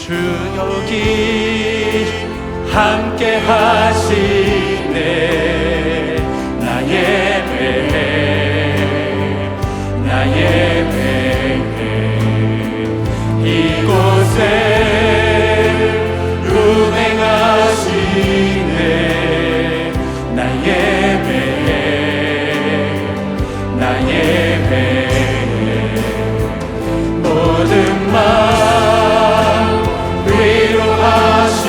주 여기 함께 하시네. 나 예배해, 나 예배해. 이곳에 운행하시네. 나 예배해, 나 예배해. 모든 맘 위로하시네.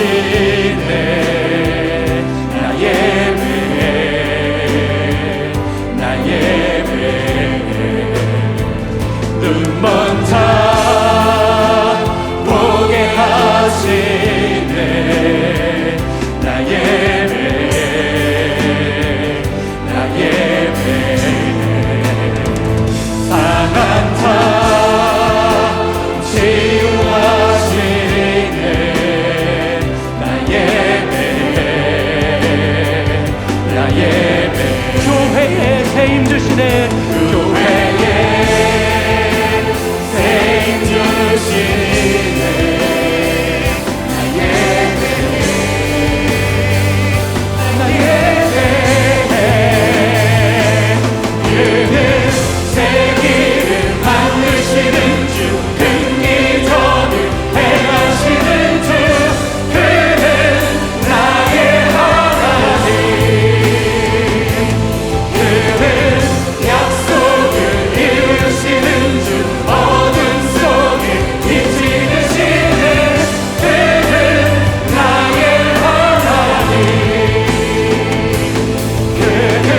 나 예배해, 나 예배해. 눈먼 자 보게 하시네. 나 예배해, 나 예배해. 상한 자 치유하시네. 나 예배해, 나 예배해. 교회에 새 힘 주시네. 교회에 새 힘 주시네. 나 예배해, 나 예배해. 그는 새 길을 만드시는 주, 긍기적을 행하시는 주, 그는 나의 하나님. 그는 약속을 이루시는 주, 어둠 속에 빛이 되시네. 그는 나의 하나님. 그는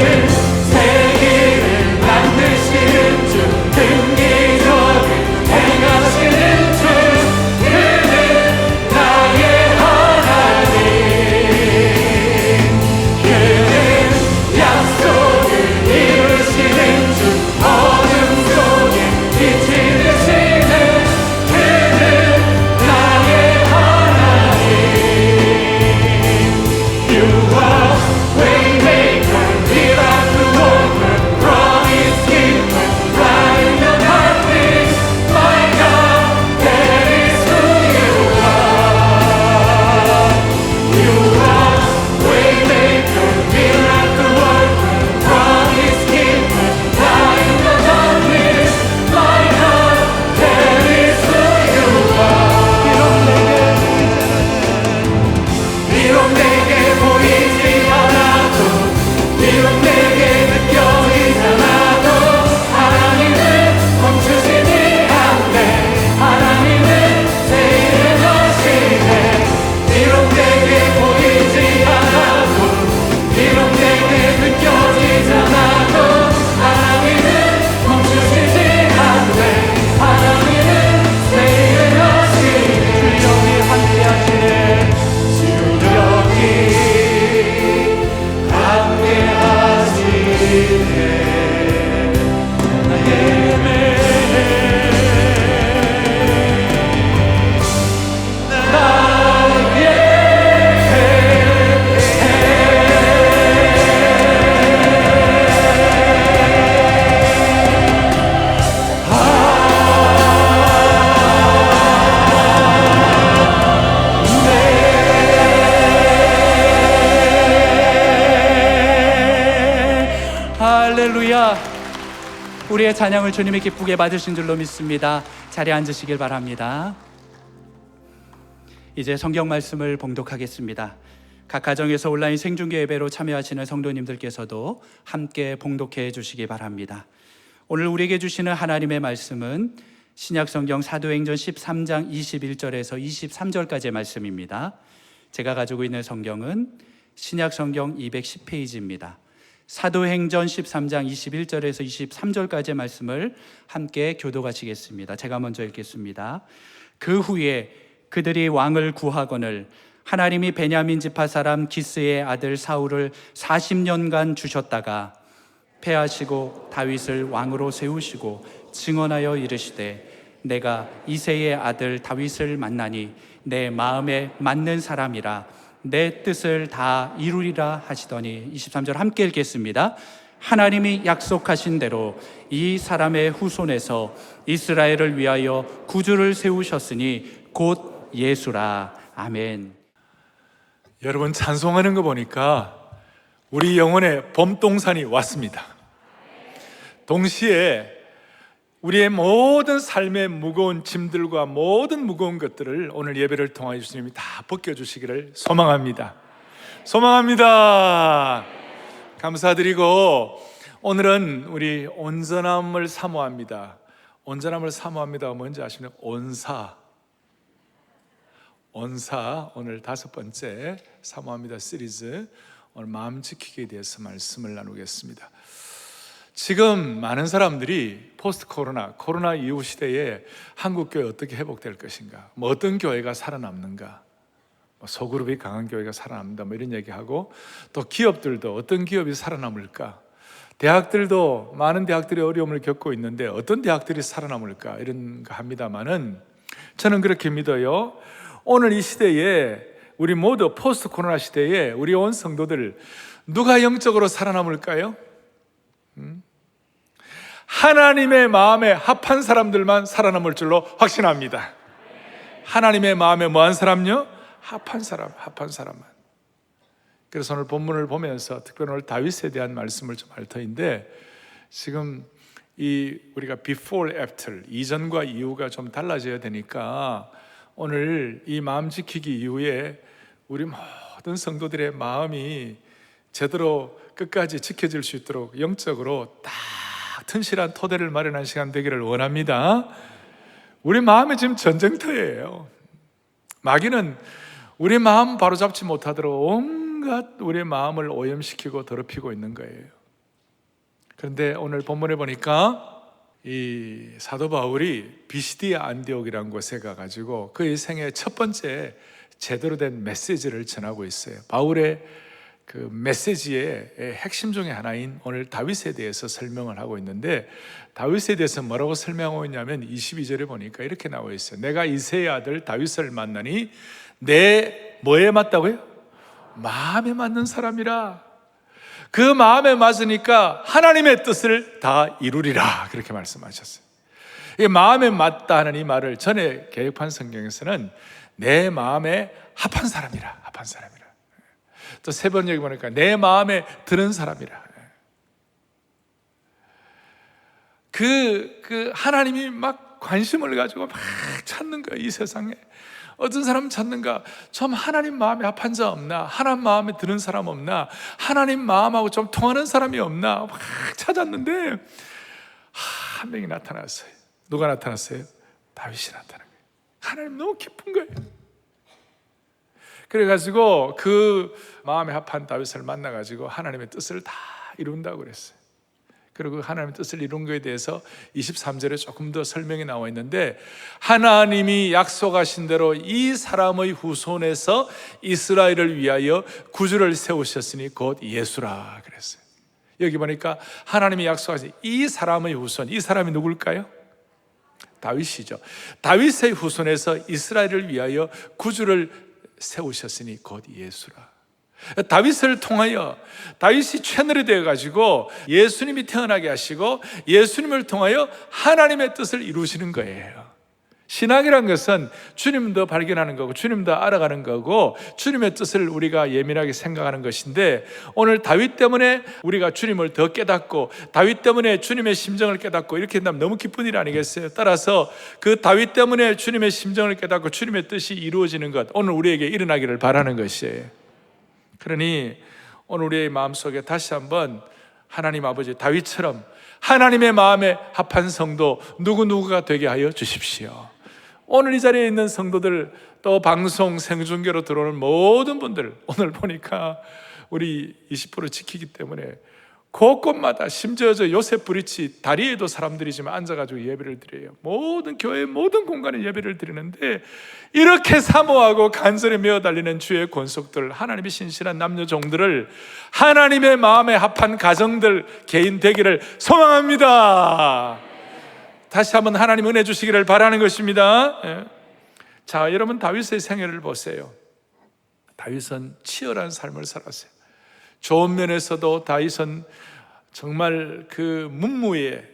새 길을 만드시는 주, 긍기적을 행하시는 주, 그는 나의 하나님. 그는 약속을 이루시는 주, 어둠 속에 빛이 되시는, 그는 나의 하나님. You are waymaker, miracle worker, promise keeper, light in the darkness. My God, that is who you are. You are waymaker, miracle worker, promise keeper, light in the darkness. My God, that is who you are. 비록 내게 보이지 않아도, 비록 내게 느껴지지 않아도, 하나님은 멈추시지 않네. 하나님은 새 일을 하시네. 비록 내게 보이지 않아도, 비록 내게 느껴지지 않아도, 하나님은 멈추시지 않네. 하나님은 새 일을 하시네. 주 여기 함께 하시네. 주 여기 함께 하시네. 나 예배해, 나 할렐루야. 우리의 찬양을 주님이 기쁘게 받으신 줄로 믿습니다. 자리에 앉으시길 바랍니다. 이제 성경 말씀을 봉독하겠습니다. 각 가정에서 온라인 생중계 예배로 참여하시는 성도님들께서도 함께 봉독해 주시기 바랍니다. 오늘 우리에게 주시는 하나님의 말씀은 신약성경 사도행전 13장 21절에서 23절까지의 말씀입니다. 제가 가지고 있는 성경은 신약성경 210페이지입니다. 사도행전 13장 21절에서 23절까지의 말씀을 함께 교독하시겠습니다. 제가 먼저 읽겠습니다. 그 후에 그들이 왕을 구하거늘 하나님이 베냐민 지파 사람 기스의 아들 사울을 40년간 주셨다가 패하시고 다윗을 왕으로 세우시고 증언하여 이르시되 내가 이새의 아들 다윗을 만나니 내 마음에 맞는 사람이라 내 뜻을 다 이루리라 하시더니 23절 함께 읽겠습니다. 하나님이 약속하신 대로 이 사람의 후손에서 이스라엘을 위하여 구주를 세우셨으니 곧 예수라. 아멘. 여러분, 찬송하는 거 보니까 우리 영혼의 봄동산이 왔습니다. 동시에 우리의 모든 삶의 무거운 짐들과 모든 무거운 것들을 오늘 예배를 통하여 주님이 다 벗겨주시기를 소망합니다. 소망합니다. 감사드리고, 오늘은 우리 온전함을 사모합니다. 온전함을 사모합니다가 뭔지 아십니까? 온사, 오늘 5번째 사모합니다 시리즈, 오늘 마음 지키기에 대해서 말씀을 나누겠습니다. 지금 많은 사람들이 포스트 코로나 이후 시대에 한국 교회 어떻게 회복될 것인가, 어떤 교회가 살아남는가, 소그룹이 강한 교회가 살아남는다, 이런 얘기하고, 또 기업들도 어떤 기업이 살아남을까, 대학들도 많은 대학들이 어려움을 겪고 있는데 어떤 대학들이 살아남을까, 이런 거 합니다만은 저는 그렇게 믿어요. 오늘 이 시대에 우리 모두 포스트 코로나 시대에 우리 온 성도들 누가 영적으로 살아남을까요? 하나님의 마음에 합한 사람들만 살아남을 줄로 확신합니다. 하나님의 마음에 뭐한 사람요? 합한 사람만. 그래서 오늘 본문을 보면서 특별히 오늘 다윗에 대한 말씀을 좀 할 터인데, 지금 우리가 before, after, 이전과 이후가 좀 달라져야 되니까 오늘 이 마음 지키기 이후에 우리 모든 성도들의 마음이 제대로 끝까지 지켜질 수 있도록 영적으로 딱 튼실한 토대를 마련한 시간 되기를 원합니다. 우리 마음이 지금 전쟁터예요. 마귀는 우리 마음 바로잡지 못하도록 온갖 우리의 마음을 오염시키고 더럽히고 있는 거예요. 그런데 오늘 본문에 보니까 이 사도 바울이 비시디아 안디옥이라는 곳에 가가지고 그의 생애 첫 번째 제대로 된 메시지를 전하고 있어요. 바울의 그 메시지의 핵심 중에 하나인 오늘 다윗에 대해서 설명을 하고 있는데, 다윗에 대해서 뭐라고 설명하고 있냐면 22절에 보니까 이렇게 나와 있어요. 내가 이새의 아들 다윗을 만나니 내 뭐에 맞다고요? 마음에 맞는 사람이라. 그 마음에 맞으니까 하나님의 뜻을 다 이루리라, 그렇게 말씀하셨어요. 이 마음에 맞다 하는 이 말을 전에 개역판 성경에서는 내 마음에 합한 사람이라. 또 세 번 여기 보니까 내 마음에 드는 사람이라. 그 하나님이 막 관심을 가지고 막 찾는 거야. 이 세상에 어떤 사람은 찾는가, 좀 하나님 마음에 합한 자 없나, 하나님 마음에 드는 사람 없나, 하나님 마음하고 좀 통하는 사람이 없나 막 찾았는데 한 명이 나타났어요. 누가 나타났어요? 다윗이 나타난 거예요. 하나님 너무 기쁜 거예요. 그래가지고 그 마음에 합한 다윗을 만나가지고 하나님의 뜻을 다 이룬다고 그랬어요. 그리고 하나님의 뜻을 이룬 것에 대해서 23절에 조금 더 설명이 나와 있는데, 하나님이 약속하신 대로 이 사람의 후손에서 이스라엘을 위하여 구주를 세우셨으니 곧 예수라 그랬어요. 여기 보니까 하나님이 약속하신 이 사람의 후손, 이 사람이 누굴까요? 다윗이죠. 다윗의 후손에서 이스라엘을 위하여 구주를 세우셨으니 곧 예수라. 다윗을 통하여, 다윗이 채널이 되어가지고 예수님이 태어나게 하시고 예수님을 통하여 하나님의 뜻을 이루시는 거예요. 신학이란 것은 주님도 발견하는 거고 주님도 알아가는 거고 주님의 뜻을 우리가 예민하게 생각하는 것인데, 오늘 다윗 때문에 우리가 주님을 더 깨닫고 다윗 때문에 주님의 심정을 깨닫고 이렇게 된다면 너무 기쁜 일 아니겠어요? 따라서 그 다윗 때문에 주님의 심정을 깨닫고 주님의 뜻이 이루어지는 것, 오늘 우리에게 일어나기를 바라는 것이에요. 그러니 오늘 우리의 마음속에 다시 한번 하나님 아버지 다윗처럼 하나님의 마음에 합한 성도 누구누구가 되게 하여 주십시오. 오늘 이 자리에 있는 성도들, 또 방송 생중계로 들어오는 모든 분들, 오늘 보니까 우리 20% 지키기 때문에 곳곳마다, 심지어 저 요셉 브리치 다리에도 사람들이 지금 앉아가지고 예배를 드려요. 모든 교회 모든 공간에 예배를 드리는데, 이렇게 사모하고 간절히 메어 달리는 주의 권속들, 하나님의 신실한 남녀 종들을, 하나님의 마음에 합한 가정들, 개인 되기를 소망합니다. 다시 한번 하나님 은혜 주시기를 바라는 것입니다. 자, 여러분 다윗의 생애를 보세요. 다윗은 치열한 삶을 살았어요. 좋은 면에서도 다윗은 정말 그 문무의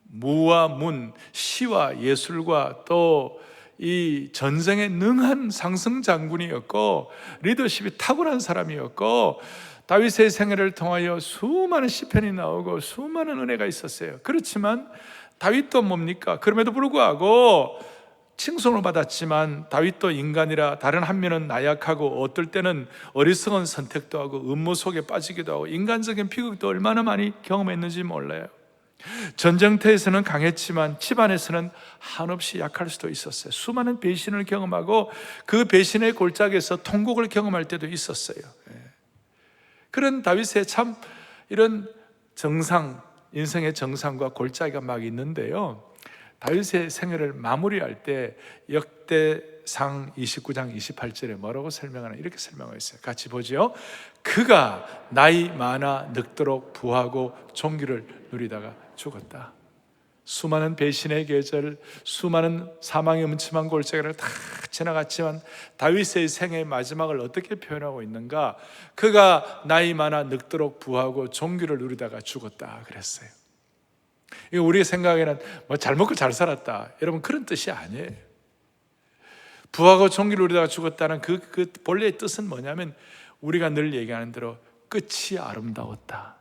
무와 문, 시와 예술과 또 이 전쟁에 능한 상승 장군이었고 리더십이 탁월한 사람이었고 다윗의 생애를 통하여 수많은 시편이 나오고 수많은 은혜가 있었어요. 그렇지만 다윗도 뭡니까? 그럼에도 불구하고 칭송을 받았지만 다윗도 인간이라 다른 한 면은 나약하고 어떨 때는 어리석은 선택도 하고 음모 속에 빠지기도 하고 인간적인 비극도 얼마나 많이 경험했는지 몰라요. 전쟁터에서는 강했지만 집안에서는 한없이 약할 수도 있었어요. 수많은 배신을 경험하고 그 배신의 골짜기에서 통곡을 경험할 때도 있었어요. 그런 다윗의 참 이런 정상, 인생의 정상과 골짜기가 막 있는데요, 다윗의 생애를 마무리할 때 역대상 29장 28절에 뭐라고 설명하나, 이렇게 설명하고 있어요. 같이 보죠. 그가 나이 많아 늙도록 부하고 존귀를 누리다가 죽었다. 수많은 배신의 계절, 수많은 사망의 음침한 골짜기를 다 지나갔지만 다윗의 생애의 마지막을 어떻게 표현하고 있는가? 그가 나이 많아 늙도록 부하고 존귀를 누리다가 죽었다 그랬어요. 이거 우리 생각에는 뭐 잘 먹고 잘 살았다, 여러분 그런 뜻이 아니에요. 부하고 존귀를 누리다가 죽었다는 그 본래의 뜻은 뭐냐면 우리가 늘 얘기하는 대로 끝이 아름다웠다,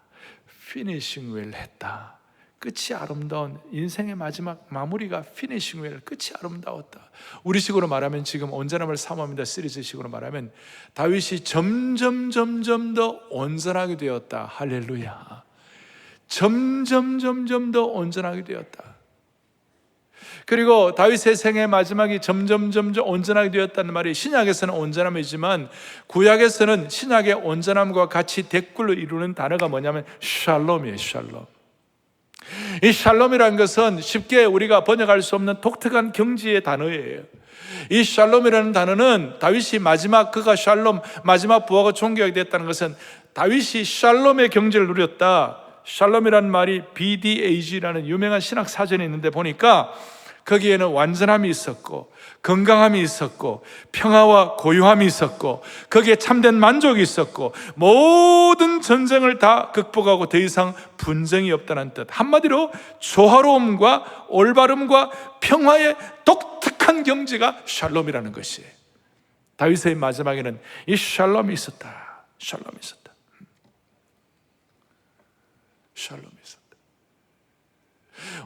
피니싱 웰 했다. 끝이 아름다운 인생의 마지막 마무리가 피니싱 웰, 끝이 아름다웠다. 우리식으로 말하면 지금 온전함을 사모합니다 시리즈식으로 말하면 다윗이 점점 더 온전하게 되었다. 할렐루야. 점점 더 온전하게 되었다. 그리고 다윗의 생애 마지막이 점점 온전하게 되었다는 말이 신약에서는 온전함이지만 구약에서는 신약의 온전함과 같이 댓글로 이루는 단어가 뭐냐면 샬롬이에요. 샬롬. 이 샬롬이라는 것은 쉽게 우리가 번역할 수 없는 독특한 경지의 단어예요. 이 샬롬이라는 단어는 다윗이 그가 샬롬, 마지막 부하가 존귀하게 됐다는 것은 다윗이 샬롬의 경지를 누렸다. 샬롬이라는 말이 BDAG라는 유명한 신학 사전이 있는데 보니까 거기에는 완전함이 있었고 건강함이 있었고 평화와 고요함이 있었고 거기에 참된 만족이 있었고 모든 전쟁을 다 극복하고 더 이상 분쟁이 없다는 뜻. 한마디로 조화로움과 올바름과 평화의 독특한 경지가 샬롬이라는 것이에요. 다윗의 마지막에는 이 샬롬이 있었다. 샬롬이 있었다. 샬롬이 있었다.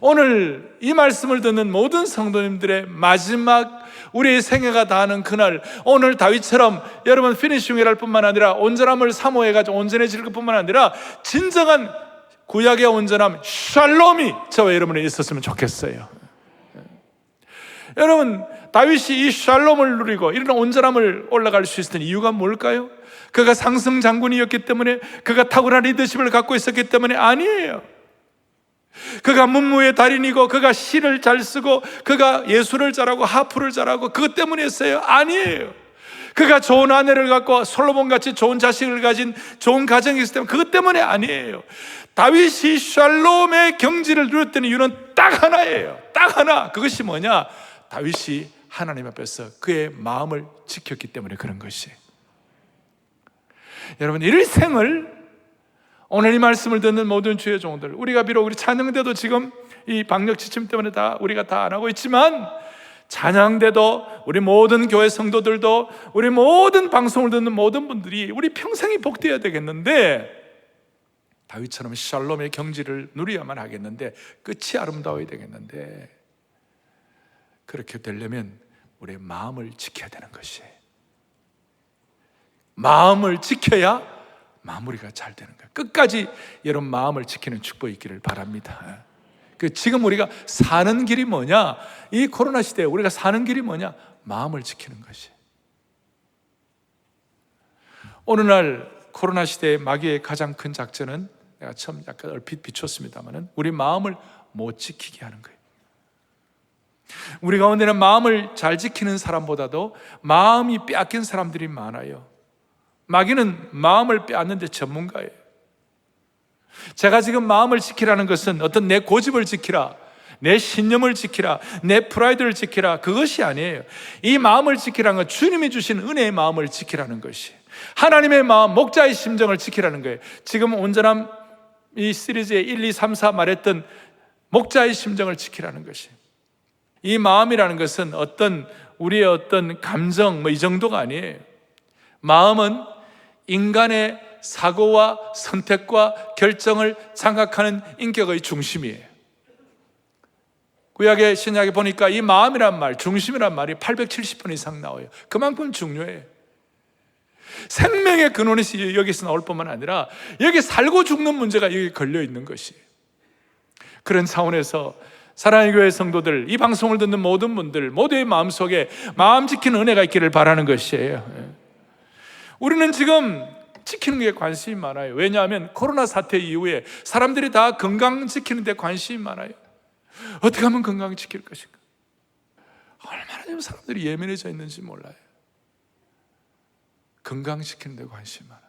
오늘 이 말씀을 듣는 모든 성도님들의 마지막 우리의 생애가 다하는 그날, 오늘 다윗처럼 여러분 피니싱 웰 할 뿐만 아니라 온전함을 사모해가지고 온전해질 것뿐만 아니라 진정한 구약의 온전함 샬롬이 저와 여러분에 있었으면 좋겠어요. 여러분 다윗이 이 샬롬을 누리고 이런 온전함을 올라갈 수 있었던 이유가 뭘까요? 그가 상승 장군이었기 때문에, 그가 탁월한 리더십을 갖고 있었기 때문에 아니에요. 그가 문무의 달인이고 그가 시를 잘 쓰고 그가 예술을 잘하고 하프를 잘하고 그것 때문이었어요? 아니에요. 그가 좋은 아내를 갖고 솔로몬같이 좋은 자식을 가진 좋은 가정이 있을 때문에, 그것 때문에 아니에요. 다윗이 샬롬의 경지를 누렸던 이유는 딱 하나예요. 딱 하나. 그것이 뭐냐? 다윗이 하나님 앞에서 그의 마음을 지켰기 때문에 그런 것이에요. 여러분 일생을, 오늘 이 말씀을 듣는 모든 주의 종들, 우리가 비록 우리 찬양대도 지금 이 방역 지침 때문에 우리가 다 안 하고 있지만 찬양대도 우리 모든 교회 성도들도 우리 모든 방송을 듣는 모든 분들이 우리 평생이 복되어야 되겠는데 다윗처럼 샬롬의 경지를 누려야만 하겠는데 끝이 아름다워야 되겠는데 그렇게 되려면 우리의 마음을 지켜야 되는 것이에요. 마음을 지켜야 마무리가 잘 되는 거예요. 끝까지 여러분 마음을 지키는 축복이 있기를 바랍니다. 지금 우리가 사는 길이 뭐냐? 이 코로나 시대에 우리가 사는 길이 뭐냐? 마음을 지키는 것이. 오늘날 코로나 시대의 마귀의 가장 큰 작전은, 내가 처음 약간 얼핏 비췄습니다만은 우리 마음을 못 지키게 하는 거예요. 우리 가운데는 마음을 잘 지키는 사람보다도 마음이 빼앗긴 사람들이 많아요. 마귀는 마음을 빼앗는 데 전문가예요. 제가 지금 마음을 지키라는 것은 어떤 내 고집을 지키라, 내 신념을 지키라, 내 프라이드를 지키라, 그것이 아니에요. 이 마음을 지키라는 건 주님이 주신 은혜의 마음을 지키라는 것이, 하나님의 마음, 목자의 심정을 지키라는 거예요. 지금 온전함 이 시리즈의 1, 2, 3, 4 말했던 목자의 심정을 지키라는 것이, 이 마음이라는 것은 어떤 우리의 어떤 감정 이 정도가 아니에요. 마음은 인간의 사고와 선택과 결정을 장악하는 인격의 중심이에요. 구약의 신약에 보니까 이 마음이란 말, 중심이란 말이 870번 이상 나와요. 그만큼 중요해요. 생명의 근원이 여기서 나올 뿐만 아니라 여기 살고 죽는 문제가 여기 걸려 있는 것이에요. 그런 차원에서 사랑하는 교회 성도들, 이 방송을 듣는 모든 분들 모두의 마음속에 마음 지키는 은혜가 있기를 바라는 것이에요. 우리는 지금 지키는 게 관심이 많아요. 왜냐하면 코로나 사태 이후에 사람들이 다 건강 지키는 데 관심이 많아요. 어떻게 하면 건강 지킬 것인가? 얼마나 지금 사람들이 예민해져 있는지 몰라요. 건강 지키는 데 관심이 많아요.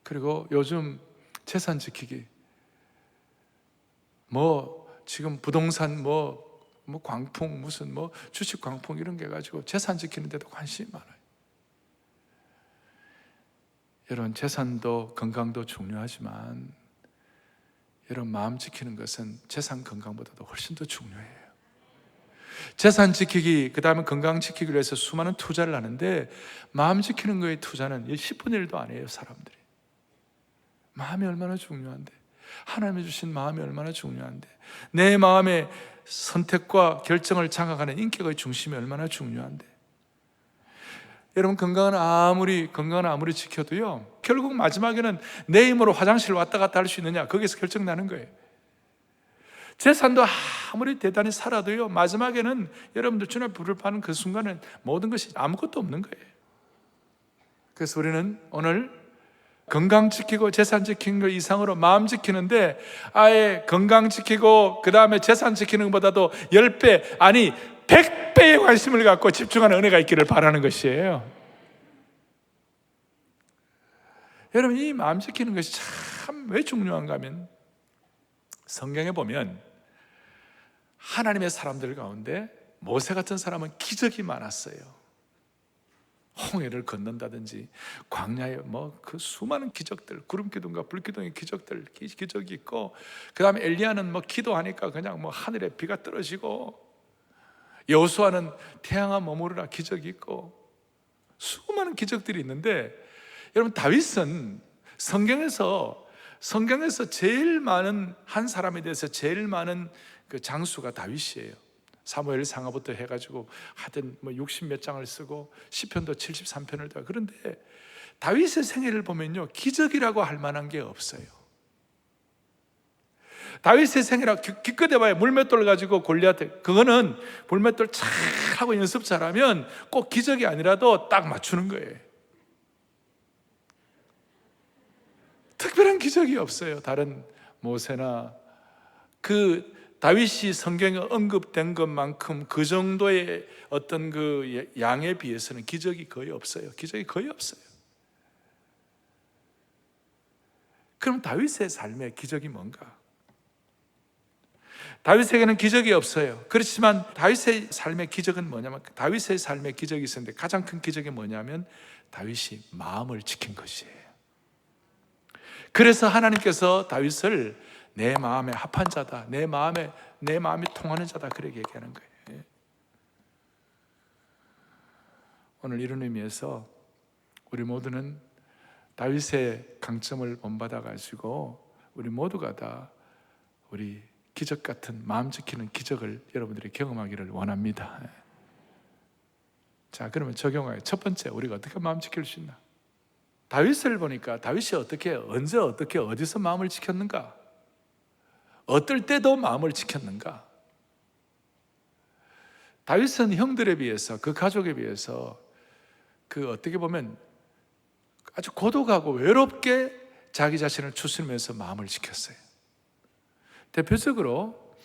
그리고 요즘 재산 지키기, 지금 부동산 광풍 무슨 주식 광풍 이런 게 가지고 재산 지키는 데도 관심이 많아요. 여러분, 재산도 건강도 중요하지만 여러분, 마음 지키는 것은 재산 건강보다도 훨씬 더 중요해요. 재산 지키기, 그 다음에 건강 지키기를 위해서 수많은 투자를 하는데 마음 지키는 거에 투자는 10분의 1도 안 해요. 사람들이 마음이 얼마나 중요한데, 하나님이 주신 마음이 얼마나 중요한데, 내 마음의 선택과 결정을 장악하는 인격의 중심이 얼마나 중요한데. 여러분, 건강은 아무리 지켜도요, 결국 마지막에는 내 힘으로 화장실 왔다 갔다 할 수 있느냐, 거기서 결정나는 거예요. 재산도 아무리 대단히 살아도요, 마지막에는 여러분들 주님 앞에 불을 파는 그 순간은 모든 것이 아무것도 없는 거예요. 그래서 우리는 오늘 건강 지키고 재산 지키는 것 이상으로 마음 지키는데, 아예 건강 지키고 그 다음에 재산 지키는 것보다도 10배, 아니 100배의 관심을 갖고 집중하는 은혜가 있기를 바라는 것이에요. 여러분, 이 마음 지키는 것이 참 왜 중요한가 하면, 성경에 보면 하나님의 사람들 가운데 모세 같은 사람은 기적이 많았어요. 홍해를 건넌다든지 광야에 그 수많은 기적들, 구름기둥과 불기둥의 기적이 있고, 그 다음에 엘리야는 기도하니까 그냥 하늘에 비가 떨어지고, 여호수아는 태양아 머무르라 기적이 있고, 수많은 기적들이 있는데, 여러분, 다윗은 성경에서 제일 많은, 한 사람에 대해서 제일 많은 그 장수가 다윗이에요. 사무엘 상하부터 해가지고 하여튼 60몇 장을 쓰고 시편도 73편을 다. 그런데 다윗의 생애를 보면요, 기적이라고 할 만한 게 없어요. 다윗의 생애라 기껏 해봐야 물맷돌 가지고 골리앗, 그거는 물맷돌 잘 하고 연습 잘하면 꼭 기적이 아니라도 딱 맞추는 거예요. 특별한 기적이 없어요. 다른 모세나 그 다윗이 성경에 언급된 것만큼 그 정도의 어떤 그 양에 비해서는 기적이 거의 없어요. 기적이 거의 없어요. 그럼 다윗의 삶의 기적이 뭔가? 다윗에게는 기적이 없어요. 그렇지만 다윗의 삶의 기적은 뭐냐면, 다윗의 삶의 기적이 있었는데 가장 큰 기적이 뭐냐면 다윗이 마음을 지킨 것이에요. 그래서 하나님께서 다윗을 내 마음에 합한 자다, 내 마음이 통하는 자다, 그렇게 얘기하는 거예요. 오늘 이런 의미에서 우리 모두는 다윗의 강점을 본받아 가지고 우리 모두가 다 우리 기적 같은 마음 지키는 기적을 여러분들이 경험하기를 원합니다. 자, 그러면 적용하여 첫 번째, 우리가 어떻게 마음 지킬 수 있나? 다윗을 보니까 다윗이 언제 어디서 마음을 지켰는가? 어떨 때도 마음을 지켰는가? 다윗은 형들에 비해서, 그 가족에 비해서 어떻게 보면 아주 고독하고 외롭게 자기 자신을 추스리면서 마음을 지켰어요. 대표적으로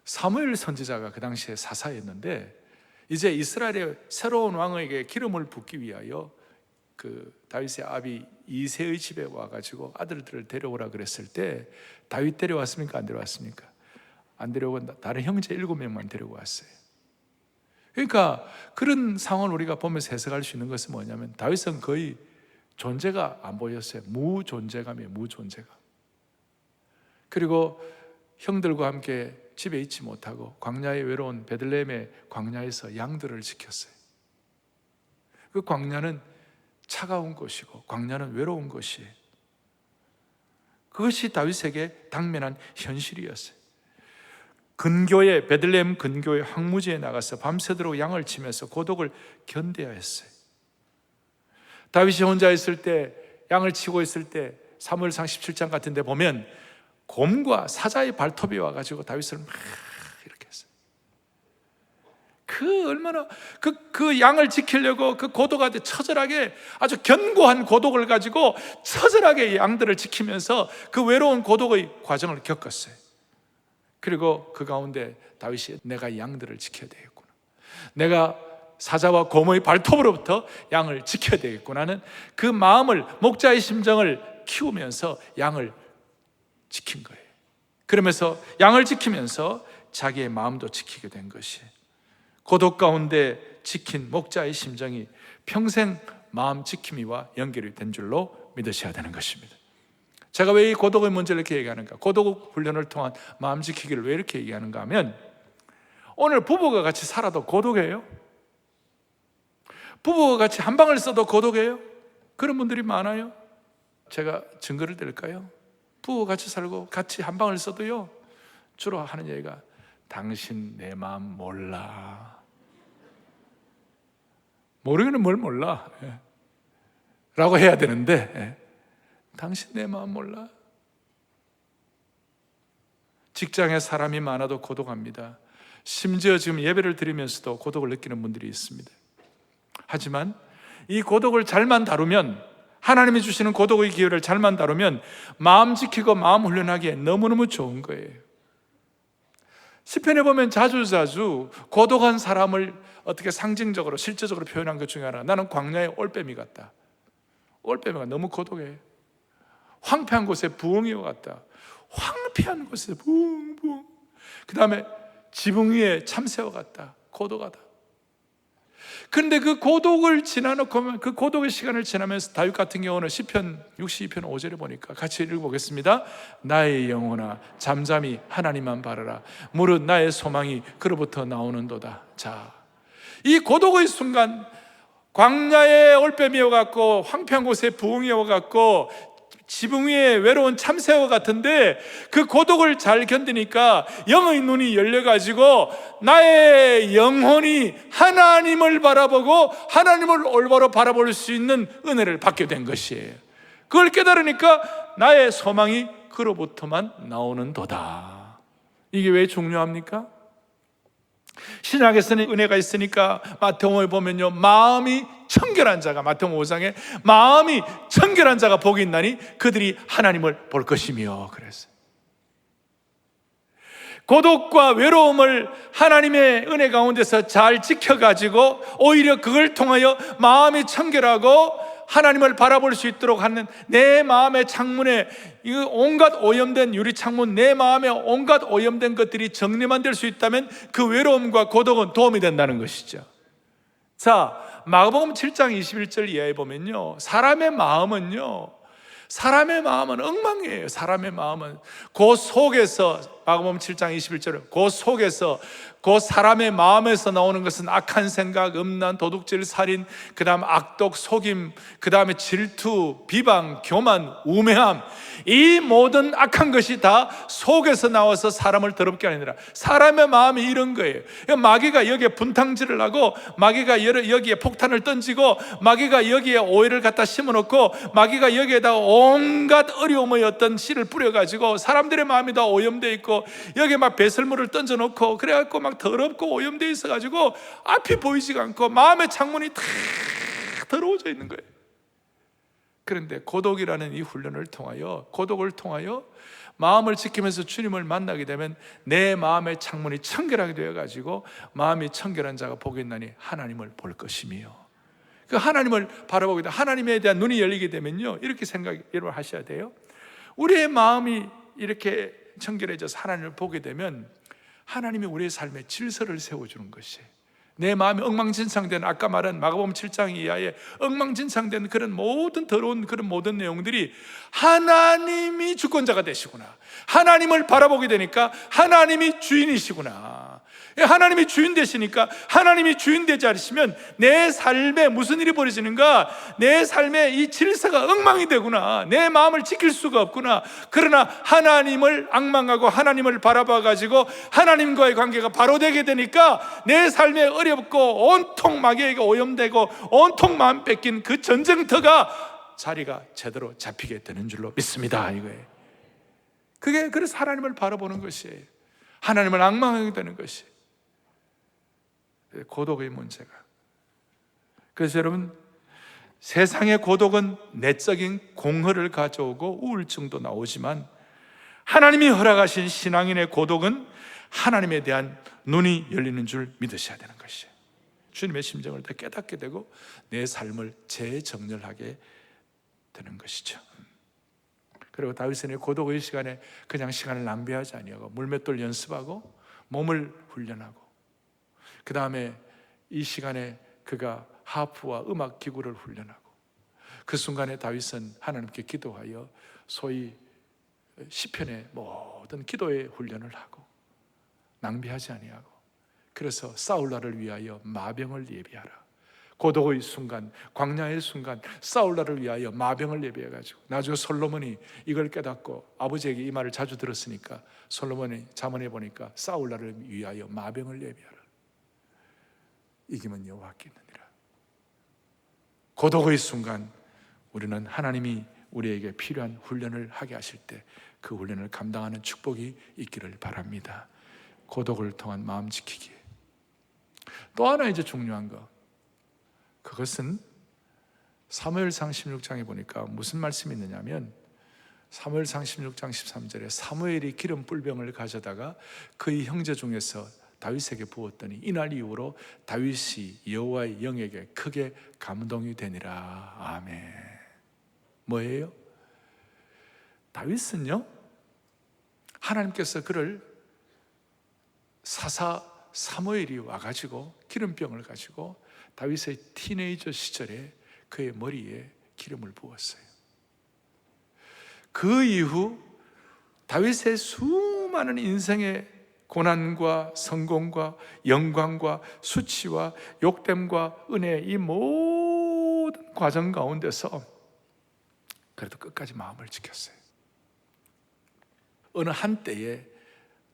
사무엘 선지자가 그 당시에 사사였는데, 이제 이스라엘의 새로운 왕에게 기름을 붓기 위하여 그 다윗의 아비 이새의 집에 와가지고 아들들을 데려오라 그랬을 때, 다윗 데려왔습니까? 안 데려왔습니까? 안 데려오고 다른 형제 7명만 데리고 왔어요. 그러니까 그런 상황을 우리가 보면서 해석할 수 있는 것은 뭐냐면, 다윗은 거의 존재가 안 보였어요. 무존재감이에요. 무존재감. 그리고 형들과 함께 집에 있지 못하고 광야의 외로운 베들레헴의 광야에서 양들을 지켰어요. 그 광야는 차가운 곳이고 광야는 외로운 곳이에요. 그것이 다윗에게 당면한 현실이었어요. 근교의 베들레헴 근교의 황무지에 나가서 밤새도록 양을 치면서 고독을 견뎌야 했어요. 다윗이 혼자 있을 때, 양을 치고 있을 때 사무엘상 17장 같은 데 보면 곰과 사자의 발톱이 와가지고 다윗을 막 이렇게 했어요. 얼마나 그 양을 지키려고 그 고독한테 처절하게 아주 견고한 고독을 가지고 처절하게 양들을 지키면서 그 외로운 고독의 과정을 겪었어요. 그리고 그 가운데 다윗이 내가 이 양들을 지켜야 되겠구나, 내가 사자와 곰의 발톱으로부터 양을 지켜야 되겠구나는 그 마음을, 목자의 심정을 키우면서 양을 지킨 거예요. 그러면서 양을 지키면서 자기의 마음도 지키게 된 것이, 고독 가운데 지킨 목자의 심정이 평생 마음 지킴이와 연결이 된 줄로 믿으셔야 되는 것입니다. 제가 왜 이 고독의 문제를 이렇게 얘기하는가, 고독 훈련을 통한 마음 지키기를 왜 이렇게 얘기하는가 하면, 오늘 부부가 같이 살아도 고독해요. 부부가 같이 한 방을 써도 고독해요. 그런 분들이 많아요. 제가 증거를 드릴까요? 부부가 같이 살고 같이 한 방을 써도요, 주로 하는 얘기가 당신 내 마음 몰라. 모르기는 뭘 몰라 라고 해야 되는데, 당신 내 마음 몰라. 직장에 사람이 많아도 고독합니다. 심지어 지금 예배를 드리면서도 고독을 느끼는 분들이 있습니다. 하지만 이 고독을 잘만 다루면, 하나님이 주시는 고독의 기회를 잘만 다루면 마음 지키고 마음 훈련하기에 너무너무 좋은 거예요. 시편에 보면 자주자주 고독한 사람을 어떻게 상징적으로 실제적으로 표현한 것 중에 하나, 나는 광야의 올빼미 같다. 올빼미가 너무 고독해. 황폐한 곳에 부엉이와 같다. 황폐한 곳에 부엉부엉. 그 다음에 지붕 위에 참새와 같다. 고독하다. 그런데 그 고독을 지나놓고, 그 고독의 시간을 지나면서 다윗 같은 경우는 시편 62편 5절에 보니까 같이 읽어보겠습니다. 나의 영혼아 잠잠히 하나님만 바라라. 무릇 나의 소망이 그로부터 나오는도다. 자, 이 고독의 순간, 광야의 올빼미와 같고 황폐한 곳에 부엉이와 같고 지붕 위에 외로운 참새와 같은데, 그 고독을 잘 견디니까 영의 눈이 열려가지고 나의 영혼이 하나님을 바라보고 하나님을 올바로 바라볼 수 있는 은혜를 받게 된 것이에요. 그걸 깨달으니까 나의 소망이 그로부터만 나오는 도다. 이게 왜 중요합니까? 신약에서는 은혜가 있으니까 마태복음에 보면요, 마음이 청결한 자가, 마태복음 5장에 마음이 청결한 자가 복이 있나니 그들이 하나님을 볼 것이며, 그랬어요. 고독과 외로움을 하나님의 은혜 가운데서 잘 지켜가지고 오히려 그걸 통하여 마음이 청결하고 하나님을 바라볼 수 있도록 하는, 내 마음의 창문에 이 온갖 오염된 유리창문, 내 마음에 온갖 오염된 것들이 정리만 될 수 있다면 그 외로움과 고독은 도움이 된다는 것이죠. 자, 마가복음 7장 21절 이하에 보면요, 사람의 마음은 엉망이에요. 사람의 마음은 그 속에서, 마가복음 7장 21절은 그 속에서, 그 사람의 마음에서 나오는 것은 악한 생각, 음란, 도둑질, 살인, 그 다음 악독, 속임, 그 다음에 질투, 비방, 교만, 우매함, 이 모든 악한 것이 다 속에서 나와서 사람을 더럽게 하느니라. 사람의 마음이 이런 거예요. 마귀가 여기에 분탕질을 하고, 마귀가 여기에 폭탄을 던지고, 마귀가 여기에 오해를 갖다 심어놓고, 마귀가 여기에다가 온갖 어려움의 어떤 씨를 뿌려가지고 사람들의 마음이 다 오염되어 있고, 여기에 막 배설물을 던져놓고, 그래갖고 막 더럽고 오염되어 있어가지고 앞이 보이지가 않고 마음의 창문이 다 더러워져 있는 거예요. 그런데 고독이라는 이 훈련을 통하여, 고독을 통하여 마음을 지키면서 주님을 만나게 되면 내 마음의 창문이 청결하게 되어가지고 마음이 청결한 자가 복이 있나니 하나님을 볼 것이며, 그 하나님을 바라보게 되면, 하나님에 대한 눈이 열리게 되면요, 이렇게 여러분 하셔야 돼요. 우리의 마음이 이렇게 청결해져서 하나님을 보게 되면 하나님이 우리의 삶에 질서를 세워주는 것이에요. 내 마음이 엉망진창된, 아까 말한 마가복음 7장 이하의 엉망진창된 그런 모든 더러운 그런 모든 내용들이 하나님이 주권자가 되시구나, 하나님을 바라보게 되니까 하나님이 주인이시구나, 하나님이 주인 되시니까, 하나님이 주인 되지 않으시면 내 삶에 무슨 일이 벌어지는가, 내 삶에 이 질서가 엉망이 되구나, 내 마음을 지킬 수가 없구나. 그러나 하나님을 앙망하고 하나님을 바라봐 가지고 하나님과의 관계가 바로 되게 되니까 내 삶에 어렵고 온통 마귀에게 오염되고 온통 마음 뺏긴 그 전쟁터가 자리가 제대로 잡히게 되는 줄로 믿습니다. 이거예요. 그게 그래서 하나님을 바라보는 것이에요. 하나님을 앙망하게 되는 것이 고독의 문제가. 그래서 여러분, 세상의 고독은 내적인 공허를 가져오고 우울증도 나오지만 하나님이 허락하신 신앙인의 고독은 하나님에 대한 눈이 열리는 줄 믿으셔야 되는 것이에요. 주님의 심정을 더 깨닫게 되고 내 삶을 재정렬하게 되는 것이죠. 그리고 다윗은 고독의 시간에 그냥 시간을 낭비하지 아니하고 물맷돌 연습하고 몸을 훈련하고, 그 다음에 이 시간에 그가 하프와 음악 기구를 훈련하고, 그 순간에 다윗은 하나님께 기도하여 소위 시편의 모든 기도의 훈련을 하고 낭비하지 아니하고, 그래서 사울라를 위하여 마병을 예비하라. 고독의 순간, 광야의 순간 사울라를 위하여 마병을 예비해가지고, 나중에 솔로몬이 이걸 깨닫고 아버지에게 이 말을 자주 들었으니까 솔로몬이 잠언에 보니까 사울라를 위하여 마병을 예비하라. 이기면 여호와께 있느니라. 고독의 순간 우리는 하나님이 우리에게 필요한 훈련을 하게 하실 때 그 훈련을 감당하는 축복이 있기를 바랍니다. 고독을 통한 마음 지키기. 또 하나 이제 중요한 거, 그것은 사무엘상 16장에 보니까 무슨 말씀이 있느냐면, 사무엘상 16장 13절에 사무엘이 기름 뿔병을 가져다가 그의 형제 중에서 다윗에게 부었더니 이날 이후로 다윗이 여호와의 영에게 크게 감동이 되니라. 아멘. 뭐예요? 다윗은요, 하나님께서 그를 사사 사무엘이 와가지고 기름병을 가지고 다윗의 티네이저 시절에 그의 머리에 기름을 부었어요. 그 이후 다윗의 수많은 인생의 고난과 성공과 영광과 수치와 욕됨과 은혜, 이 모든 과정 가운데서 그래도 끝까지 마음을 지켰어요. 어느 한때에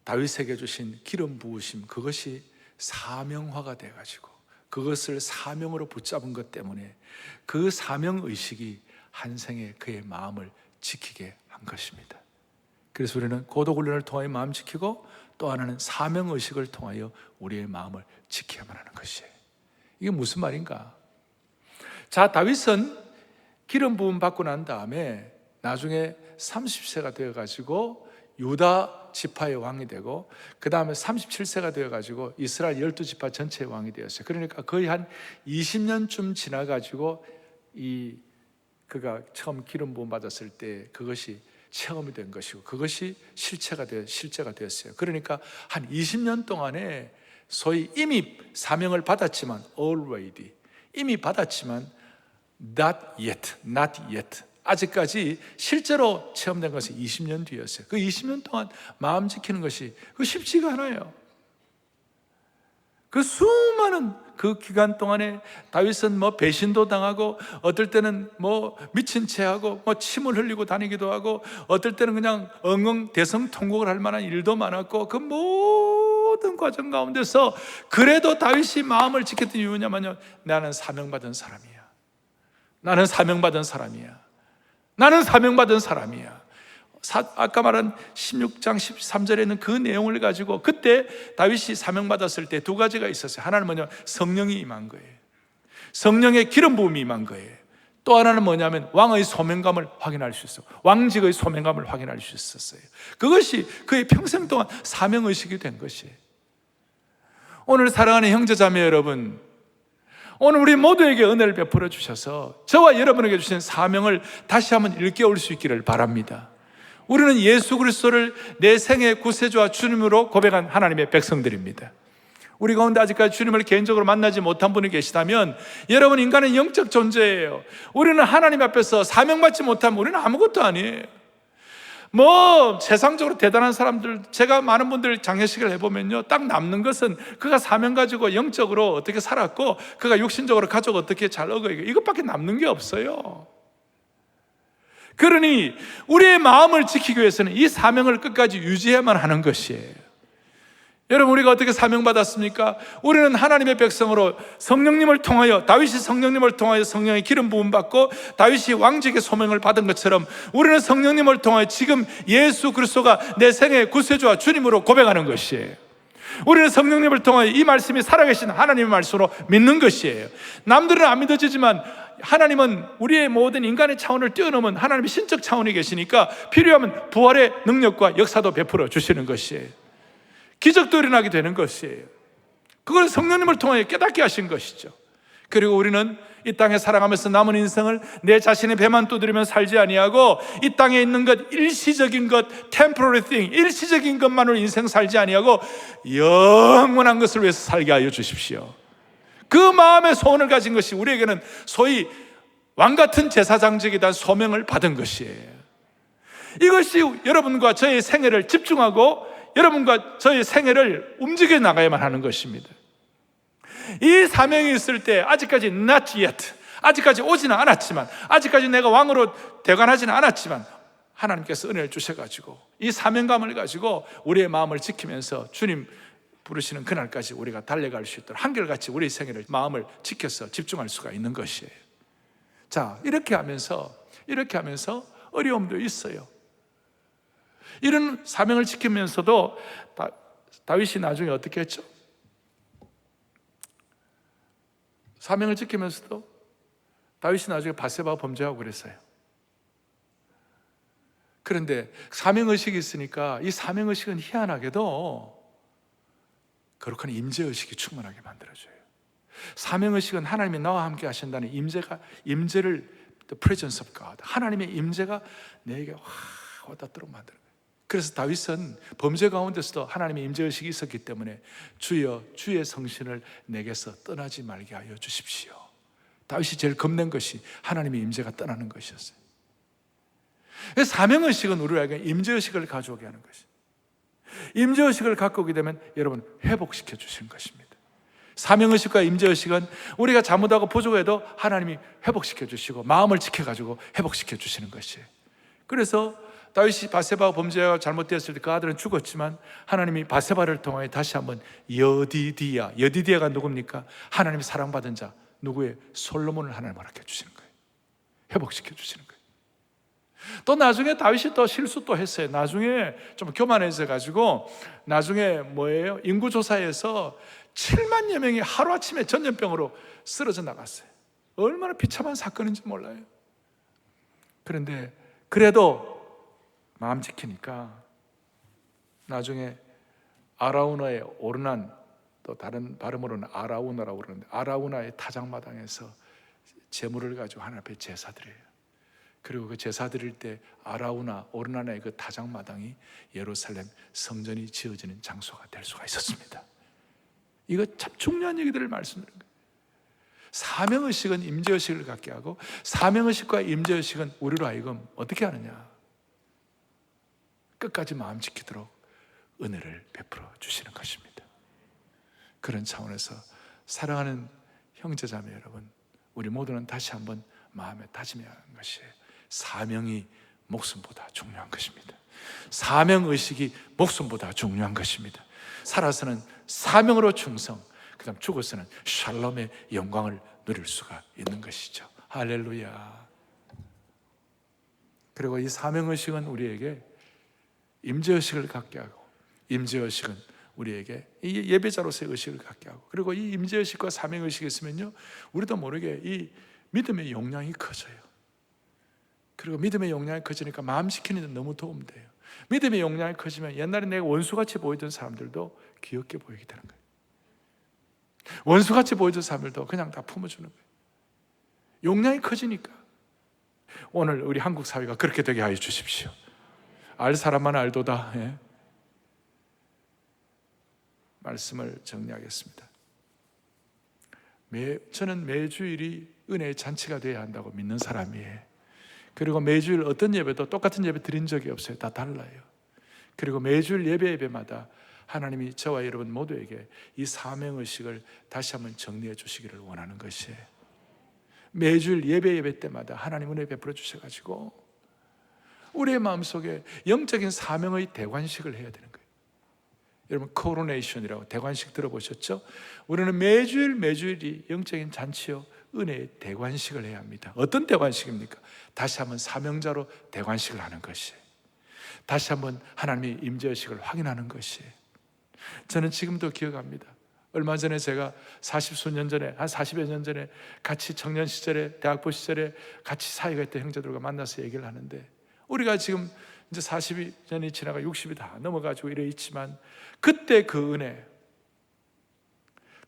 다윗에게 주신 기름 부으심, 그것이 사명화가 돼가지고 그것을 사명으로 붙잡은 것 때문에 그 사명의식이 한 생에 그의 마음을 지키게 한 것입니다. 그래서 우리는 고독훈련을 통하여 마음 지키고, 또 하나는 사명의식을 통하여 우리의 마음을 지켜야만 하는 것이에요. 이게 무슨 말인가? 자, 다윗은 기름 부음 받고 난 다음에 나중에 30세가 되어가지고 유다 지파의 왕이 되고, 그 다음에 37세가 되어가지고 이스라엘 12지파 전체의 왕이 되었어요. 그러니까 거의 한 20년쯤 지나가지고 그가 처음 기름 부음 받았을 때 그것이 체험이 된 것이고, 그것이 실제가 되었어요. 그러니까 한 20년 동안에 소위 이미 사명을 받았지만, already 이미 받았지만 not yet 아직까지 실제로 체험된 것이 20년 뒤였어요. 그 20년 동안 마음 지키는 것이 쉽지가 않아요. 그 수많은 그 기간 동안에 다윗은 배신도 당하고, 어떨 때는 미친 채 하고 침을 흘리고 다니기도 하고, 어떨 때는 그냥 엉엉 대성통곡을 할 만한 일도 많았고, 그 모든 과정 가운데서 그래도 다윗이 마음을 지켰던 이유냐면요, 나는 사명받은 사람이야. 나는 사명받은 사람이야. 나는 사명받은 사람이야. 아까 말한 16장 13절에 있는 그 내용을 가지고, 그때 다윗이 사명받았을 때 두 가지가 있었어요. 하나는 뭐냐면 성령이 임한 거예요. 성령의 기름 부음이 임한 거예요. 또 하나는 뭐냐면 왕의 소명감을 확인할 수 있어요. 왕직의 소명감을 확인할 수 있었어요. 그것이 그의 평생 동안 사명의식이 된 것이에요. 오늘 사랑하는 형제자매 여러분, 오늘 우리 모두에게 은혜를 베풀어 주셔서 저와 여러분에게 주신 사명을 다시 한번 일깨울 수 있기를 바랍니다. 우리는 예수 그리스도를 내 생의 구세주와 주님으로 고백한 하나님의 백성들입니다. 우리 가운데 아직까지 주님을 개인적으로 만나지 못한 분이 계시다면, 여러분, 인간은 영적 존재예요. 우리는 하나님 앞에서 사명받지 못하면 우리는 아무것도 아니에요. 뭐 세상적으로 대단한 사람들, 제가 많은 분들 장례식을 해보면요, 딱 남는 것은 그가 사명 가지고 영적으로 어떻게 살았고, 그가 육신적으로 가족 어떻게 잘 어거이고, 이것밖에 남는 게 없어요. 그러니 우리의 마음을 지키기 위해서는 이 사명을 끝까지 유지해야만 하는 것이에요. 여러분, 우리가 어떻게 사명받았습니까? 우리는 하나님의 백성으로 성령님을 통하여, 다윗이 성령님을 통하여 성령의 기름 부음 받고 다윗이 왕직의 소명을 받은 것처럼, 우리는 성령님을 통하여 지금 예수 그리스도가 내 생애의 구세주와 주님으로 고백하는 것이에요. 우리는 성령님을 통하여 이 말씀이 살아계신 하나님의 말씀으로 믿는 것이에요. 남들은 안 믿어지지만 하나님은 우리의 모든 인간의 차원을 뛰어넘은 하나님의 신적 차원이 계시니까 필요하면 부활의 능력과 역사도 베풀어 주시는 것이에요. 기적도 일어나게 되는 것이에요. 그걸 성령님을 통해 깨닫게 하신 것이죠. 그리고 우리는 이 땅에 살아가면서 남은 인생을 내 자신의 배만 두드리면 살지 아니하고, 이 땅에 있는 것, 일시적인 것, temporary thing, 일시적인 것만으로 인생 살지 아니하고 영원한 것을 위해서 살게 하여 주십시오. 그 마음의 소원을 가진 것이 우리에게는 소위 왕같은 제사장직에 대한 소명을 받은 것이에요. 이것이 여러분과 저의 생애를 집중하고 여러분과 저의 생애를 움직여 나가야만 하는 것입니다. 이 사명이 있을 때, 아직까지 not yet, 아직까지 오지는 않았지만, 아직까지 내가 왕으로 대관하지는 않았지만, 하나님께서 은혜를 주셔가지고 이 사명감을 가지고 우리의 마음을 지키면서 주님 부르시는 그날까지 우리가 달려갈 수 있도록 한결같이 우리의 생애를, 마음을 지켜서 집중할 수가 있는 것이에요. 자, 이렇게 하면서 어려움도 있어요. 이런 사명을 지키면서도 다윗이 나중에 어떻게 했죠? 사명을 지키면서도 다윗이 나중에 밧세바와 범죄하고 그랬어요. 그런데 사명의식이 있으니까 이 사명의식은 희한하게도 거룩한 임재의식이 충만하게 만들어줘요. 사명의식은 하나님이 나와 함께 하신다는 임재를, the presence of God, 하나님의 임재가 내게 와닿도록 만들어요. 그래서 다윗은 범죄 가운데서도 하나님의 임재의식이 있었기 때문에 주여 주의 성신을 내게서 떠나지 말게 하여 주십시오. 다윗이 제일 겁낸 것이 하나님의 임재가 떠나는 것이었어요. 사명의식은 우리에게 임재의식을 가져오게 하는 것이에요. 임재의식을 갖고 오게 되면 여러분 회복시켜 주시는 것입니다. 사명의식과 임재의식은 우리가 잘못하고 부족해도 하나님이 회복시켜 주시고 마음을 지켜가지고 회복시켜 주시는 것이에요. 그래서 다윗이 밧세바와 범죄가 잘못되었을 때 그 아들은 죽었지만 하나님이 밧세바를 통하여 다시 한번 여디디아가 누굽니까? 하나님이 사랑받은 자, 누구의? 솔로몬을 하나님 허락해 주시는 거예요. 회복시켜 주시는 거예요. 또 나중에 다윗이 또 실수 또 했어요. 나중에 좀 교만해져 가지고 나중에 뭐예요? 인구조사에서 7만여 명이 하루아침에 전염병으로 쓰러져 나갔어요. 얼마나 비참한 사건인지 몰라요. 그런데 그래도 마음 지키니까 나중에 아라우나의 오르난, 또 다른 발음으로는 아라우나라고 그러는데 아라우나의 타작마당에서 제물을 가지고 하나님 앞에 제사 드려요. 그리고 그 제사 드릴 때 오르난의 그 타작마당이 예루살렘 성전이 지어지는 장소가 될 수가 있었습니다. 이거 참 중요한 얘기들을 말씀드리는 거예요. 사명의식은 임재의식을 갖게 하고, 사명의식과 임재의식은 우리로 하여금 어떻게 하느냐? 끝까지 마음 지키도록 은혜를 베풀어 주시는 것입니다. 그런 차원에서 사랑하는 형제자매 여러분, 우리 모두는 다시 한번 마음에 다짐해야 하는 것이 사명이 목숨보다 중요한 것입니다. 사명의식이 목숨보다 중요한 것입니다. 살아서는 사명으로 충성, 그 다음 죽어서는 샬롬의 영광을 누릴 수가 있는 것이죠. 할렐루야. 그리고 이 사명의식은 우리에게 임재의식을 갖게 하고, 임재의식은 우리에게 이 예배자로서의 의식을 갖게 하고, 그리고 이 임재의식과 사명의식이 있으면요 우리도 모르게 이 믿음의 용량이 커져요. 그리고 믿음의 용량이 커지니까 마음 지키는 데 너무 도움돼요. 믿음의 용량이 커지면 옛날에 내가 원수같이 보이던 사람들도 귀엽게 보이게 되는 거예요. 원수같이 보이던 사람들도 그냥 다 품어주는 거예요. 용량이 커지니까. 오늘 우리 한국 사회가 그렇게 되게 하여 주십시오. 알 사람만 알도다. 예? 말씀을 정리하겠습니다. 저는 매주일이 은혜의 잔치가 되어야 한다고 믿는 사람이에요. 그리고 매주일 어떤 예배도 똑같은 예배 드린 적이 없어요. 다 달라요. 그리고 매주일 예배마다 하나님이 저와 여러분 모두에게 이 사명의식을 다시 한번 정리해 주시기를 원하는 것이에요. 매주일 예배 때마다 하나님 은혜 베풀어 주셔가지고 우리의 마음속에 영적인 사명의 대관식을 해야 되는 거예요. 여러분 코로네이션이라고 대관식 들어보셨죠? 우리는 매주일이 영적인 잔치요 은혜의 대관식을 해야 합니다. 어떤 대관식입니까? 다시 한번 사명자로 대관식을 하는 것이에요. 다시 한번 하나님의 임재의식을 확인하는 것이에요. 저는 지금도 기억합니다. 얼마 전에 제가 40수 년 전에, 한 40여 년 전에 같이 청년 시절에, 대학부 시절에 같이 사이가 있던 형제들과 만나서 얘기를 하는데, 우리가 지금 이제 40년이 지나가 60이 다 넘어가지고 이래 있지만, 그때 그 은혜,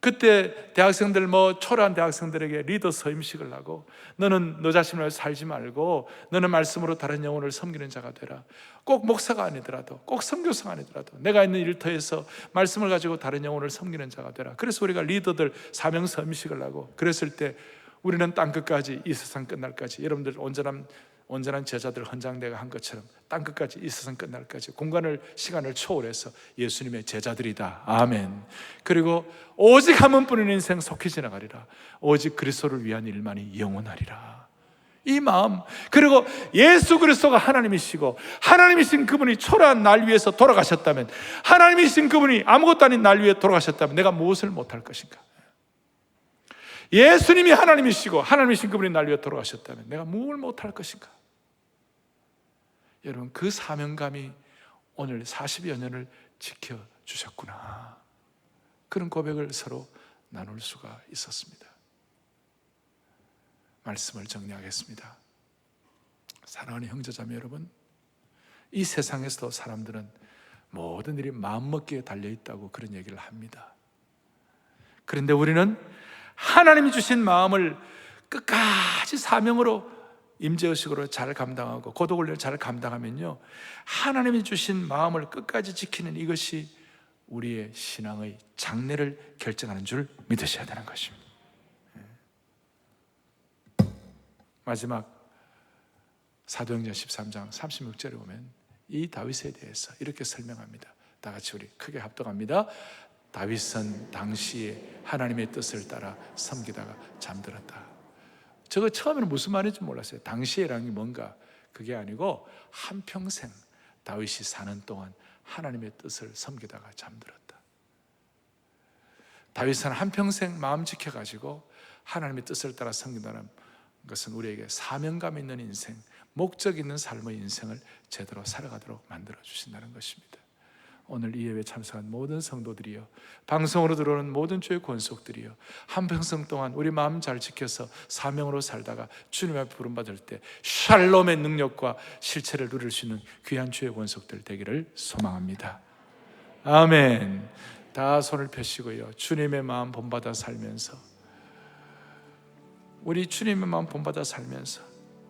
그때 대학생들 초라한 대학생들에게 리더 서임식을 하고, 너는 너 자신을 위해 살지 말고 너는 말씀으로 다른 영혼을 섬기는 자가 되라. 꼭 목사가 아니더라도, 꼭 선교사가 아니더라도 내가 있는 일터에서 말씀을 가지고 다른 영혼을 섬기는 자가 되라. 그래서 우리가 리더들 사명 서임식을 하고, 그랬을 때 우리는 땅끝까지, 이 세상 끝날까지, 여러분들 온전한 제자들 헌장대가 한 것처럼 땅끝까지, 이 세상 끝날까지 공간을 시간을 초월해서 예수님의 제자들이다. 아멘. 그리고 오직 한 번뿐인 인생 속히 지나가리라. 오직 그리스도를 위한 일만이 영원하리라. 이 마음, 그리고 예수 그리스도가 하나님이시고 하나님이신 그분이 초라한 날 위해서 돌아가셨다면, 하나님이신 그분이 아무것도 아닌 날 위해 돌아가셨다면 내가 무엇을 못할 것인가? 예수님이 하나님이시고 하나님이신 그분이 날 위해 돌아가셨다면 내가 무엇을 못할 것인가? 여러분, 그 사명감이 오늘 40여 년을 지켜주셨구나, 그런 고백을 서로 나눌 수가 있었습니다. 말씀을 정리하겠습니다. 사랑하는 형제자매 여러분, 이 세상에서도 사람들은 모든 일이 마음먹기에 달려있다고 그런 얘기를 합니다. 그런데 우리는 하나님이 주신 마음을 끝까지 사명으로, 임재의식으로 잘 감당하고 고독훈련을 잘 감당하면요, 하나님이 주신 마음을 끝까지 지키는 이것이 우리의 신앙의 장래를 결정하는 줄 믿으셔야 되는 것입니다. 마지막 사도행전 13장 36절에 보면 이 다윗에 대해서 이렇게 설명합니다. 다 같이 우리 크게 합독합니다. 다윗은 당시에 하나님의 뜻을 따라 섬기다가 잠들었다. 저거 처음에는 무슨 말인지 몰랐어요. 당시에라는 게 뭔가, 그게 아니고 한평생 다윗이 사는 동안 하나님의 뜻을 섬기다가 잠들었다. 다윗은 한평생 마음 지켜가지고 하나님의 뜻을 따라 섬긴다는 것은 우리에게 사명감 있는 인생, 목적 있는 삶의 인생을 제대로 살아가도록 만들어 주신다는 것입니다. 오늘 이 예배에 참석한 모든 성도들이요, 방송으로 들어오는 모든 주의 권속들이요, 한평생 동안 우리 마음 잘 지켜서 사명으로 살다가 주님 앞에 부름받을 때 샬롬의 능력과 실체를 누릴 수 있는 귀한 주의 권속들 되기를 소망합니다. 아멘. 다 손을 펴시고요, 주님의 마음 본받아 살면서, 우리 주님의 마음 본받아 살면서,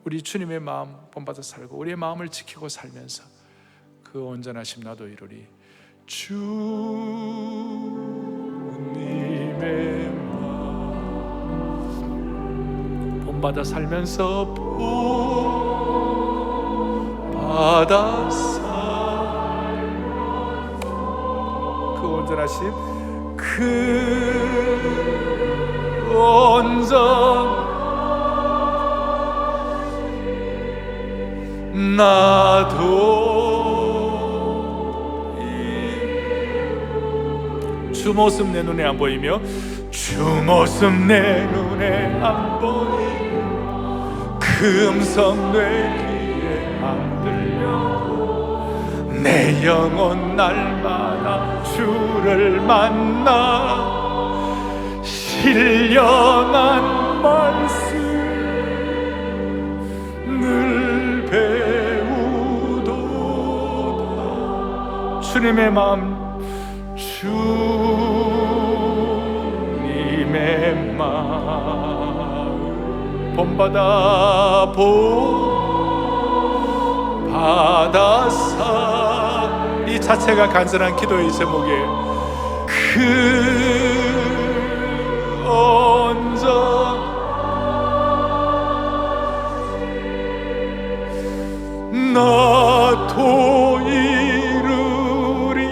우리 주님의 마음 본받아 살고 우리의 마음을 지키고 살면서 그 온전하심 나도 이루리. 주님의 마음 본받아 살면서 본받아 살고 그 온전하심, 그 온전 나도 주 모습 내 눈에 안 보이며, 주 모습 내 눈에 안 보이며, 그 음성 내 귀에 안 들려, 내 영혼 날마다 주를 만나 신령한 말씀 늘 배우도다. 주님의 마음, 주님의 마음 본받아 본받아사, 이 자체가 간절한 기도의 제목이에요. 그 언자 나도 이루리.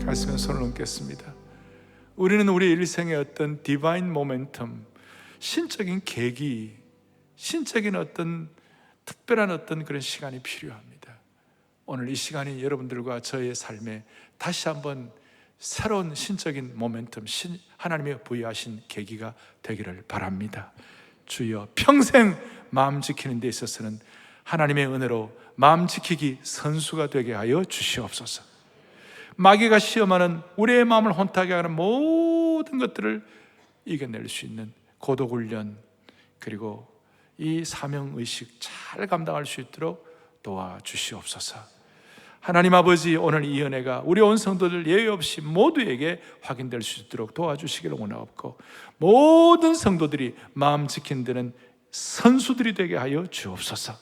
가슴에 손을 얹겠습니다. 우리는 우리 일생의 어떤 디바인 모멘텀, 신적인 계기, 신적인 어떤 특별한 어떤 그런 시간이 필요합니다. 오늘 이 시간이 여러분들과 저의 삶에 다시 한번 새로운 신적인 모멘텀, 하나님이 부여하신 계기가 되기를 바랍니다. 주여, 평생 마음 지키는 데 있어서는 하나님의 은혜로 마음 지키기 선수가 되게 하여 주시옵소서. 마귀가 시험하는 우리의 마음을 혼탁하게 하는 모든 것들을 이겨낼 수 있는 고독훈련, 그리고 이 사명의식 잘 감당할 수 있도록 도와주시옵소서. 하나님 아버지, 오늘 이 은혜가 우리 온 성도들 예외 없이 모두에게 확인될 수 있도록 도와주시기를 원하옵고, 모든 성도들이 마음 지키는 데는 선수들이 되게 하여 주옵소서.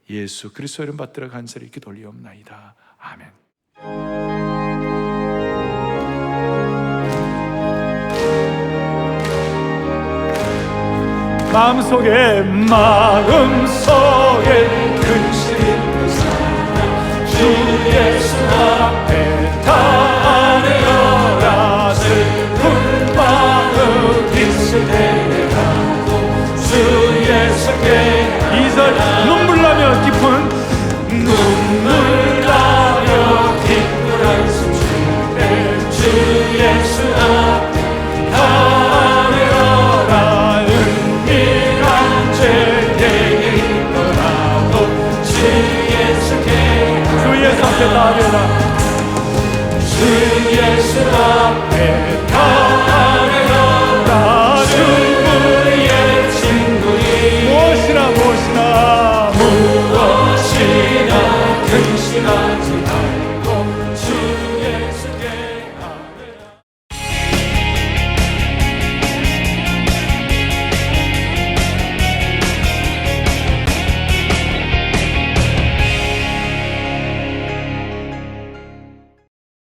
예수 그리스도 이름 받들어 간절히 기도 올리옵나이다. 아멘. 마음속에 근심 있는 사랑 주 예수 앞에 다하려라. 슬픈 마음 있을 때라도 주 예수께 이절 눈물 나며 깊은 한숨 쉴 때 주 예수 앞에 다하려라. 주 예수 앞에 다